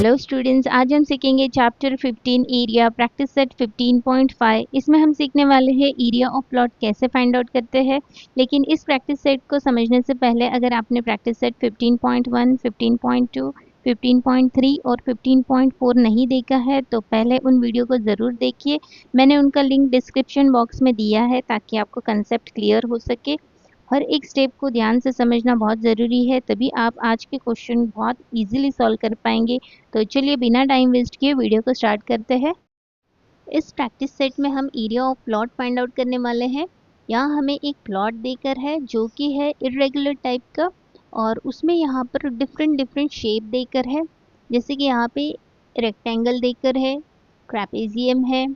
Hello students, आज हम सीखेंगे चैप्टर 15 एरिया प्रैक्टिस सेट 15.5। इसमें हम सीखने वाले हैं एरिया ऑफ प्लॉट कैसे फाइंड आउट करते हैं। लेकिन इस प्रैक्टिस सेट को समझने से पहले अगर आपने प्रैक्टिस सेट 15.1, 15.2, 15.3 और 15.4 नहीं देखा है तो पहले उन वीडियो को ज़रूर देखिए। मैंने उनका लिंक डिस्क्रिप्शन बॉक्स में दिया है ताकि आपको कंसेप्ट क्लियर हो सके। हर एक स्टेप को ध्यान से समझना बहुत ज़रूरी है, तभी आप आज के क्वेश्चन बहुत इजीली सॉल्व कर पाएंगे। तो चलिए बिना टाइम वेस्ट किए वीडियो को स्टार्ट करते हैं। इस प्रैक्टिस सेट में हम area of plot find out करने वाले हैं। यहाँ हमें एक प्लॉट देकर है जो कि है इरेगुलर टाइप का, और उसमें यहाँ पर डिफरेंट डिफरेंट शेप देकर है। जैसे कि यहाँ पे रेक्टेंगल देकर है, ट्रैपेजियम है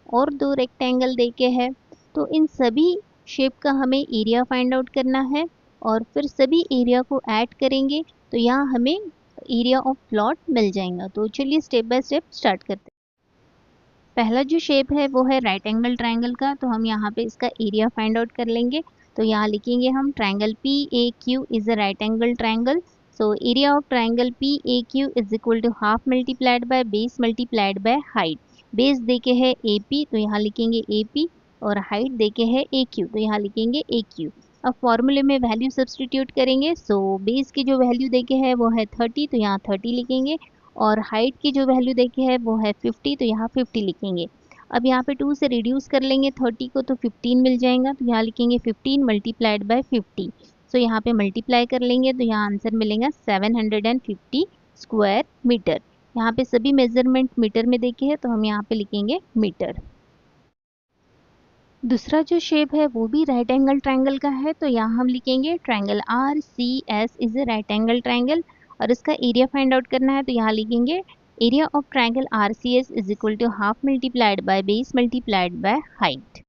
और दो रेक्टेंगल देके है। तो इन सभी शेप का हमें एरिया फाइंड आउट करना है और फिर सभी एरिया को ऐड करेंगे तो यहाँ हमें एरिया ऑफ प्लॉट मिल जाएगा। तो चलिए स्टेप बाय स्टेप स्टार्ट करते हैं। पहला जो शेप है वो है राइट एंगल ट्रायंगल का, तो हम यहाँ पे इसका एरिया फाइंड आउट कर लेंगे। तो यहाँ लिखेंगे हम triangle P A Q is a right angle triangle. So area of triangle P A Q is equal to half multiplied by base multiplied by height. Base देके है ए पी तो यहाँ लिखेंगे ए पी, और height देके है ए Q तो यहाँ लिखेंगे ए क्यू। अब फॉर्मूले में वैल्यू सब्सटीट्यूट करेंगे। सो बेस की जो वैल्यू देके है वो है 30 तो यहाँ 30 लिखेंगे, और हाइट की जो वैल्यू देखे है वो है 50 तो यहाँ 50 लिखेंगे। अब यहाँ पे 2 से रिड्यूस कर लेंगे 30 को तो 15 मिल जाएगा, तो यहाँ लिखेंगे 15 मल्टीप्लाइड बाय 50। सो यहाँ पे मल्टीप्लाई कर लेंगे तो यहाँ आंसर मिलेगा 750 स्क्वायर मीटर। यहाँ पे सभी मेजरमेंट मीटर में देखे हैं तो हम यहाँ पे लिखेंगे मीटर। दूसरा जो शेप है वो भी राइट एंगल ट्रायंगल का है, तो यहाँ हम लिखेंगे triangle R C S is a right angle triangle, और इसका एरिया फाइंड आउट करना है। तो यहाँ लिखेंगे area of triangle R C S is equal to half multiplied by base multiplied by height.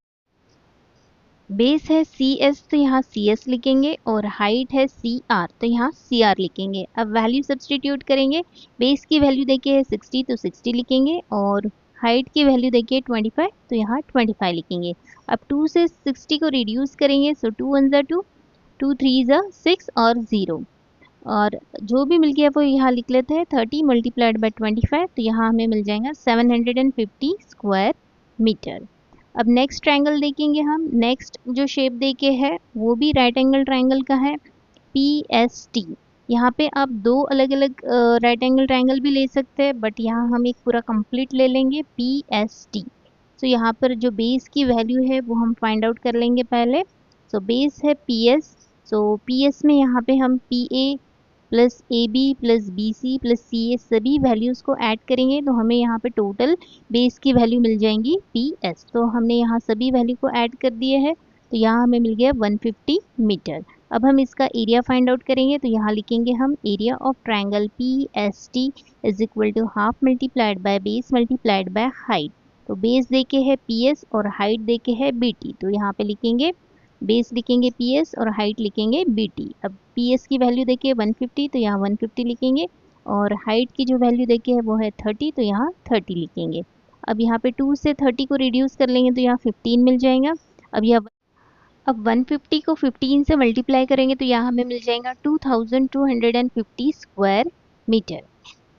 Base है सी एस तो यहाँ सी एस लिखेंगे, और हाइट है सी आर तो यहाँ सी आर लिखेंगे। अब वैल्यू सब्सटीट्यूट करेंगे। बेस की वैल्यू देखिए है 60 तो 60 लिखेंगे, और हाइट की वैल्यू देखिए 25 तो यहाँ 25 लिखेंगे। अब 2 से 60 को रिड्यूस करेंगे। सो 2 1 ज़ा 2, 2 3 ज़ा 6 और 0, और जो भी मिल गया वो यहाँ लिख लेते हैं 30 मल्टीप्लाइड बाय 25 तो यहाँ हमें मिल जाएगा 750 स्क्वायर मीटर। अब नेक्स्ट ट्रायंगल देखेंगे हम। नेक्स्ट जो शेप देखे है वो भी राइट एंगल ट्रायंगल का है, पी एस टी। यहाँ पे आप दो अलग अलग राइट एंगल ट्रायंगल भी ले सकते हैं, बट यहाँ हम एक पूरा कंप्लीट ले लेंगे पी एस टी। सो यहाँ पर जो बेस की वैल्यू है वो हम फाइंड आउट कर लेंगे पहले। सो बेस है P S. So P S में यहाँ पे हम P A plus A B plus B C plus C A सभी वैल्यूज़ को ऐड करेंगे तो हमें यहाँ पे टोटल बेस की वैल्यू मिल जाएंगी पी एस। तो हमने यहाँ सभी वैल्यू को ऐड कर दिए हैं तो यहाँ हमें मिल गया 150 मीटर। अब हम इसका एरिया फाइंड आउट करेंगे तो यहाँ लिखेंगे हम area of triangle P S T is equal to half multiplied by base multiplied by height. तो बेस देके है पी एस और हाइट देके है बी टी, तो यहाँ पे लिखेंगे बेस लिखेंगे पी एस और हाइट लिखेंगे बी टी। अब पी एस की वैल्यू देखिए 150 तो यहाँ 150 लिखेंगे, और हाइट की जो वैल्यू देखिए है वो है 30 तो यहाँ 30 लिखेंगे। अब यहाँ पे 2 से 30 को रिड्यूस कर लेंगे तो यहाँ 15 मिल जाएगा। अब 150 को 15 से मल्टीप्लाई करेंगे तो यहाँ हमें मिल जाएगा 2250 स्क्वायर मीटर।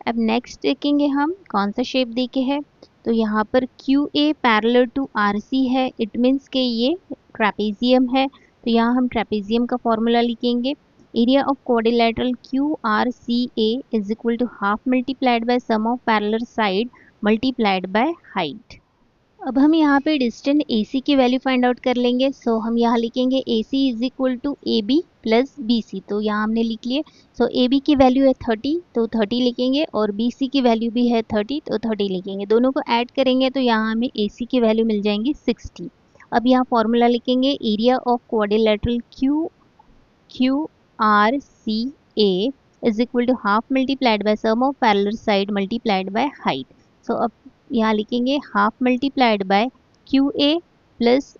अब नेक्स्ट देखेंगे हम कौन सा शेप देखे है। तो यहाँ पर Q A parallel to R C है, इट मीन्स के ये ट्रैपेजियम है। तो यहाँ हम ट्रैपेजियम का फॉर्मूला लिखेंगे। Area of quadrilateral Q R C A is equal to half multiplied by sum of parallel side multiplied by height. अब हम यहाँ पे डिस्टेंस ए सी की वैल्यू फाइंड आउट कर लेंगे। सो हम यहाँ लिखेंगे A C is equal to A B plus B C, तो यहाँ हमने लिख लिए। सो ए बी की वैल्यू है 30 तो 30 लिखेंगे, और बी सी की वैल्यू भी है 30 तो 30 लिखेंगे। दोनों को ऐड करेंगे तो यहाँ हमें ए सी की वैल्यू मिल जाएंगी 60। अब यहाँ फॉर्मूला लिखेंगे area of quadrilateral Q R C A is equal to half multiplied by sum of parallel side multiplied by height. So अब यहाँ लिखेंगे half multiplied by Q A plus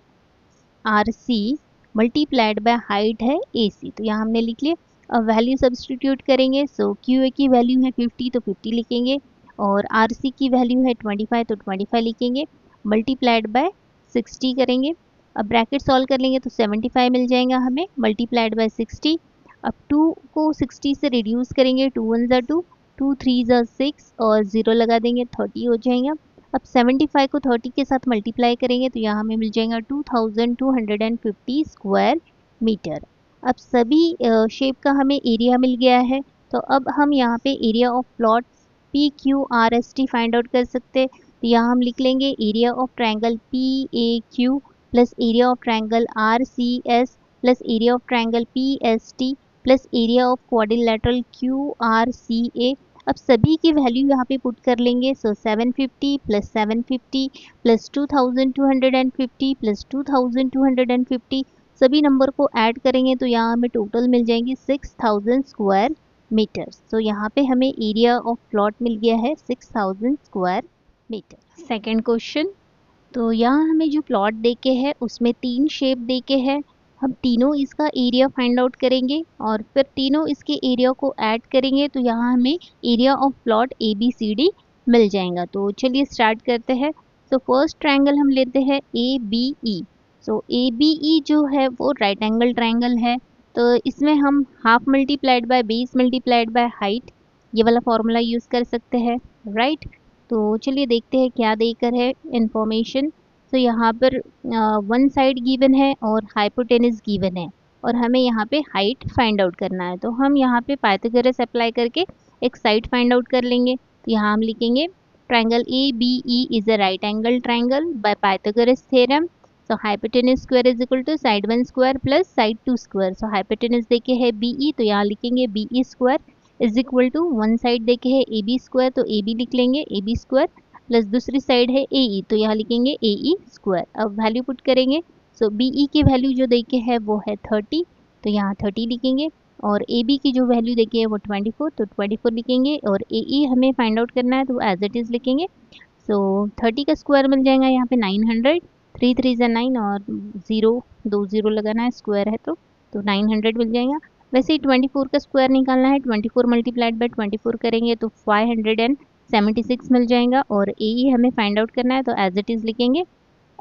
R C multiplied by height है A सी, तो यहाँ हमने लिख लिया। अब वैल्यू सब्सटीट्यूट करेंगे। सो क्यू ए की वैल्यू है 50 तो 50 लिखेंगे, और आर सी की वैल्यू है 25 तो 25 लिखेंगे, मल्टीप्लाइड बाय 60 करेंगे। अब ब्रैकेट सॉल्व कर लेंगे तो 75 मिल जाएगा हमें मल्टीप्लाइड बाय 60। अब 2 को 60 से रिड्यूस करेंगे, 2 1 ज़ा 2, 2 3 ज़ा 6 और 0 लगा देंगे 30 हो जाएगा। अब 75 को 30 के साथ मल्टीप्लाई करेंगे तो यहाँ हमें मिल जाएगा 2250 स्क्वायर मीटर। अब सभी शेप का हमें एरिया मिल गया है, तो अब हम यहाँ पे area of plot PQRST find out कर सकते हैं। तो यहाँ हम लिख लेंगे area of triangle PAQ plus area of triangle RCS plus area of triangle PST plus area of quadrilateral QRCA। अब सभी की वैल्यू यहाँ पे पुट कर लेंगे। सो 750 प्लस 750 प्लस 2250 प्लस 2250 सभी नंबर को ऐड करेंगे तो यहाँ हमें टोटल मिल जाएंगे 6000 स्क्वायर मीटर। सो यहाँ पे हमें एरिया ऑफ प्लॉट मिल गया है 6000 स्क्वायर मीटर। सेकेंड क्वेश्चन, तो यहाँ हमें जो प्लॉट देके है उसमें 3 शेप देके है। हम तीनों इसका एरिया फाइंड आउट करेंगे और फिर तीनों इसके एरिया को ऐड करेंगे तो यहाँ हमें एरिया ऑफ प्लॉट ABCD मिल जाएगा। तो चलिए स्टार्ट करते हैं। तो फर्स्ट ट्रायंगल हम लेते हैं ABE। सो ABE जो है वो राइट एंगल ट्रायंगल है, तो इसमें हम half multiplied by base multiplied by height ये वाला फॉर्मूला यूज़ कर सकते हैं, राइट। तो चलिए देखते हैं क्या देकर है इंफॉर्मेशन। तो यहाँ पर वन साइड गिवन है और हाइपोटेनस गिवन है और हमें यहाँ पे हाइट फाइंड आउट करना है। तो हम यहाँ पे पाइथागोरस अप्लाई करके एक साइड फाइंड आउट कर लेंगे। तो यहाँ हम लिखेंगे triangle ABE is a right angle triangle by Pythagoras theorem. So hypotenuse square is equal to side 1 square plus side 2 square. So hypotenuse देखे है BE तो यहाँ लिखेंगे BE square is equal to one side देखे है AB square तो AB लिख लेंगे AB स्क्वायर प्लस दूसरी साइड है AE तो यहाँ लिखेंगे AE स्क्वायर। अब वैल्यू पुट करेंगे। सो BE की वैल्यू जो देखे है वो है 30 तो यहाँ 30 लिखेंगे और AB की जो वैल्यू देखे है वो 24 तो 24 लिखेंगे और AE हमें फाइंड आउट करना है तो एज इट इज़ लिखेंगे। सो 30 का स्क्वायर मिल जाएगा यहाँ पे 900, 3 3 ज़ा 9 और 0 2 0 लगाना है स्क्वायर है तो 900 मिल जाएगा। वैसे ही 24 का स्क्वायर निकालना है, 24 मल्टीप्लाइड बाय 24 करेंगे तो 576 मिल जाएगा और AE हमें फाइंड आउट करना है तो एज इट इज़ लिखेंगे।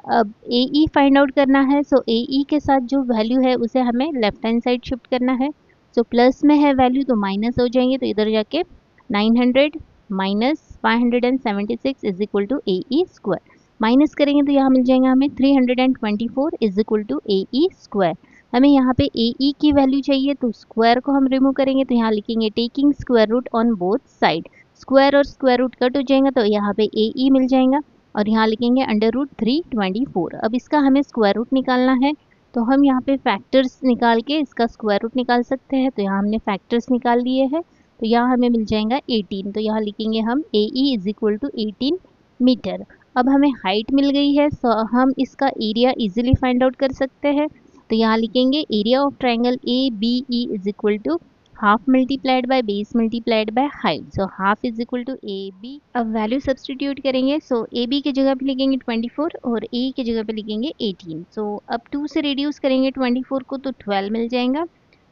अब AE फाइंड आउट करना है, सो AE के साथ जो वैल्यू है उसे हमें लेफ्ट हैंड साइड शिफ्ट करना है। सो प्लस में है वैल्यू तो माइनस हो जाएंगे तो इधर जाके 900 minus 576 is equal to AE square. Minus करेंगे तो यहाँ मिल जाएगा हमें 324 is equal to AE square. हमें यहाँ पे AE की वैल्यू चाहिए तो स्क्वायर को हम रिमूव करेंगे तो यहाँ लिखेंगे taking square root on both side. Square और स्क्वायर रूट कट हो जाएगा तो यहाँ पे AE मिल जाएगा और यहाँ लिखेंगे अंडर रूट 324। अब इसका हमें स्क्वायर रूट निकालना है तो हम यहाँ पे फैक्टर्स निकाल के इसका स्क्वायर रूट निकाल सकते हैं। तो यहाँ हमने फैक्टर्स निकाल लिए हैं तो यहाँ हमें मिल जाएगा 18 तो यहाँ लिखेंगे हम AE is equal to 18 metre. अब हमें हाइट मिल गई है तो हम इसका एरिया इजीली फाइंड आउट कर सकते हैं। तो यहाँ लिखेंगे area of triangle ABE is equal to half multiplied by base multiplied by height. So half is equal to AB। अब वैल्यू सब्सटीट्यूट करेंगे। सो AB की जगह पे लिखेंगे 24 और AE की जगह पे लिखेंगे 18। सो अब 2 से रिड्यूस करेंगे 24 को तो 12 मिल जाएगा।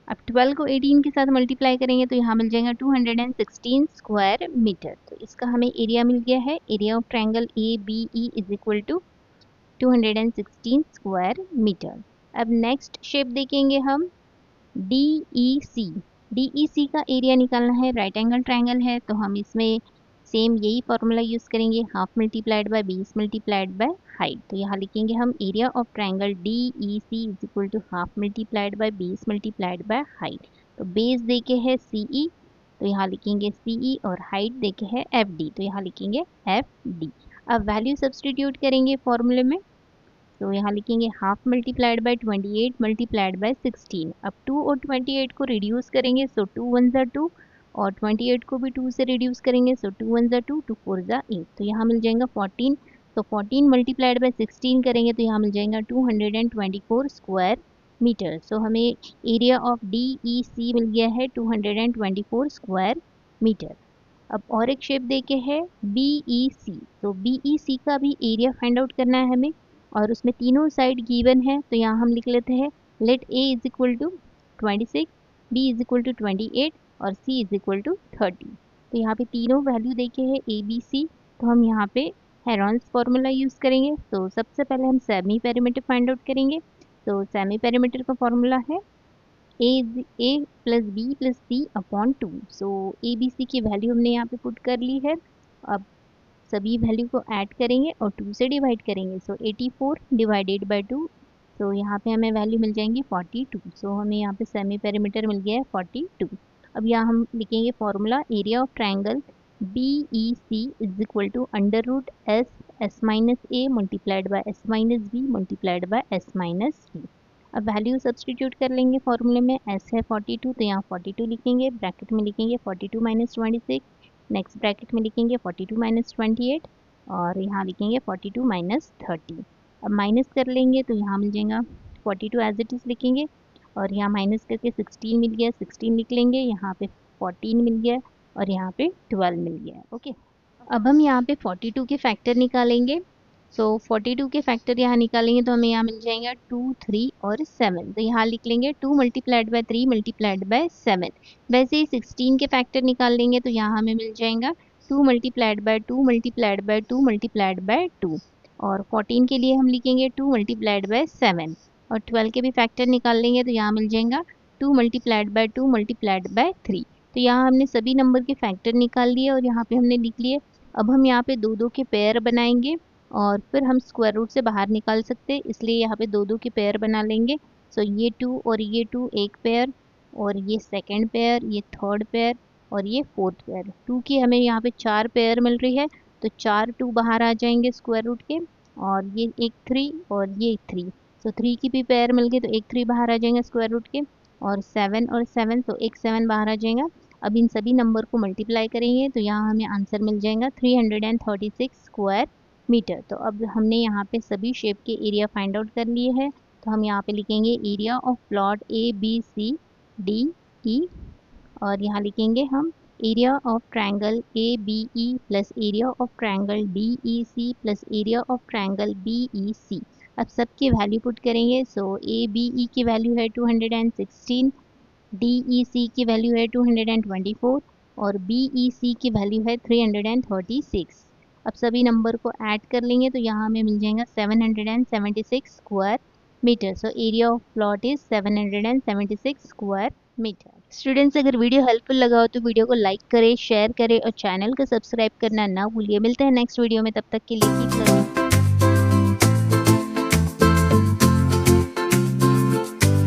अब 12 को 18 के साथ मल्टीप्लाई करेंगे तो यहाँ मिल जाएगा 216 स्क्वायर मीटर। तो इसका हमें एरिया मिल गया है। Area of triangle ABE is equal to 216 square metre. अब नेक्स्ट शेप देखेंगे हम DEC। DEC का एरिया निकालना है, राइट एंगल ट्रायंगल है तो हम इसमें सेम यही फॉर्मूला यूज़ करेंगे half multiplied by base multiplied by height. तो यहाँ लिखेंगे हम area of triangle DEC is equal to half multiplied by base multiplied by height. तो बेस देके है CE तो यहाँ लिखेंगे CE और हाइट देके है FD तो यहाँ लिखेंगे FD। अब वैल्यू सब्सटीट्यूट करेंगे फॉर्मूले में। तो यहाँ लिखेंगे half multiplied bye 28 multiplied by 16। अब 2 और 28 को रिड्यूस करेंगे सो 2 1 ज़ा 2 और 28 को भी 2 से रिड्यूस करेंगे सो 2 1 ज़ा 2 2 4 ज़ा 8 तो यहाँ मिल जाएगा 14। तो 14 मल्टीप्लाइड बाय 16 करेंगे तो यहाँ मिल जाएगा 224 स्क्वायर मीटर। सो हमें एरिया ऑफ DEC मिल गया है 224 स्क्वायर मीटर। अब और एक शेप देखे है BEC। तो BEC का भी एरिया फाइंड आउट करना है हमें और उसमें तीनों साइड गिवन है तो यहाँ हम लिख लेते हैं let A is equal to 26, B is equal to 28 और C इज इक्वल टू 30। तो यहाँ पे तीनों वैल्यू देखे हैं ABC तो हम यहाँ पे हेरॉन्स फार्मूला यूज़ करेंगे। तो सबसे पहले हम सेमी पेरीमीटर फाइंड आउट करेंगे। तो सेमी पेरीमीटर का फार्मूला है A plus B plus C upon 2। So A B C की वैल्यू हमने यहाँ पे पुट कर ली है। अब सभी वैल्यू को ऐड करेंगे और 2 से डिवाइड करेंगे। सो 84 डिवाइडेड बाय 2, सो यहाँ पे हमें वैल्यू मिल जाएंगी 42। सो हमें यहाँ पे सेमी पेरीमीटर मिल गया है 42। अब यहाँ हम लिखेंगे formula area of triangle B E C is equal to under root S S minus A multiplied by S minus B multiplied by S minus D. अब वैल्यू सब्सटीट्यूट कर लेंगे फॉर्मूले में। एस है 42 तो यहाँ 42 लिखेंगे, ब्रैकेट में लिखेंगे 42 माइनस 26, नेक्स्ट ब्रैकेट में लिखेंगे 42 माइनस 28 और यहाँ लिखेंगे 42 माइनस 30। अब माइनस कर लेंगे तो यहाँ मिल जाएगा 42 एज इट इज़ लिखेंगे और यहाँ माइनस करके 16 मिल गया, 16 लिख लेंगे, यहाँ पे 14 मिल गया और यहाँ पे 12 मिल गया। ओके, अब हम यहाँ पे 42 के फैक्टर निकालेंगे। सो 42 के फैक्टर यहाँ निकालेंगे तो हमें यहाँ मिल जाएगा 2, 3 और 7। तो यहाँ लिख लेंगे 2 मल्टीप्लाइड बाय 3 मल्टीप्लाइड बाय 7। वैसे ही 16 के फैक्टर निकाल लेंगे तो यहाँ हमें मिल जाएगा 2 multiplied by 2 multiplied by 2 multiplied by 2। और 14 के लिए हम लिखेंगे 2 मल्टीप्लाइड बाय 7। और 12 के भी फैक्टर निकाल लेंगे तो यहाँ मिल जाएगा 2 मल्टीप्लाइड बाय 2 मल्टीप्लाइड बाय 3। तो यहाँ हमने सभी नंबर के फैक्टर निकाल लिए और यहाँ पे हमने लिख लिए। अब हम यहाँ पे दो दो के पेयर बनाएंगे और फिर हम स्क्वायर रूट से बाहर निकाल सकते हैं, इसलिए यहाँ पे दो दो के पेयर बना लेंगे। सो ये 2 और ये 2 एक पेयर, और ये सेकंड पेयर, ये थर्ड पेयर और ये फोर्थ पेयर। 2 की हमें यहाँ पे 4 पेयर मिल रही है तो 4 2 बाहर आ जाएंगे स्क्वायर रूट के, और ये एक 3 और ये 3। सो 3 की भी पेयर मिल गई तो एक 3 बाहर आ जाएंगे स्क्वायर रूट के, और 7 और 7 तो एक 7 बाहर आ जाएगा। अब इन सभी नंबर को मल्टीप्लाई करेंगे तो यहाँ हमें आंसर मिल जाएगा 336 स्क्वायर मीटर। तो अब हमने यहाँ पे सभी शेप के एरिया फाइंड आउट कर लिए हैं। तो हम यहाँ पे लिखेंगे area of plot A B C D E, और यहाँ लिखेंगे हम area of triangle A B E plus area of triangle D E C plus area of triangle B E C. अब सबकी वैल्यू पुट करेंगे। सो ए बी ई की value है 216, DEC की वैल्यू है 224 और BEC की वैल्यू है 336। अब सभी नंबर को ऐड कर लेंगे तो यहाँ हमें मिल जाएगा 776 square metre. So area of plot is 776 square metre. Students, अगर वीडियो हेल्पफुल लगा हो तो वीडियो को लाइक करें, शेयर करें और चैनल को सब्सक्राइब करना ना भूलिए। मिलते हैं नेक्स्ट वीडियो में, तब तक के लिए कीप लर्निंग।